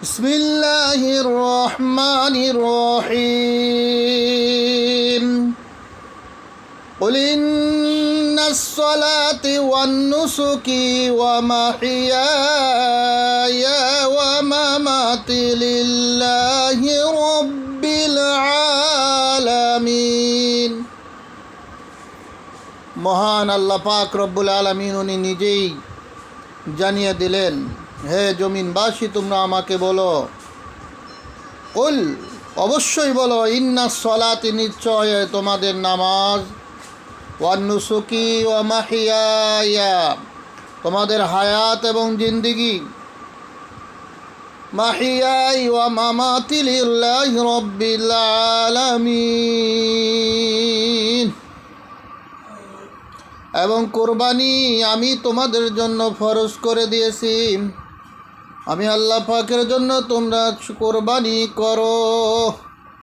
বিসমিল্লাহির রহমানির রহিম। قل إن الصلاة والنسك ومحياي ومماتي لله رب العالمين। মহান আল্লাহ পাক রব্বুল আলামিন উনি নিজেই জানিয়ে দিলেন, হে জমিনবাসী তোমরা আমাকে বলো, কুল অবশ্যই বলো, ইন্নাস সলাতি নিশ্চয় তোমাদের নামাজ, ওয়ান নুসুকি ওয়া মাহিয়ায়া তোমাদের হায়াত এবং জিন্দিগি, মাহিয়াই ওয়া মামাতি লিল্লাহি রাব্বিল আলামিন, এবং কোরবানি আমি তোমাদের জন্য ফরজ করে দিয়েছি। আমি আল্লাহ পাকের জন্য তোমরা কোরবানি করো।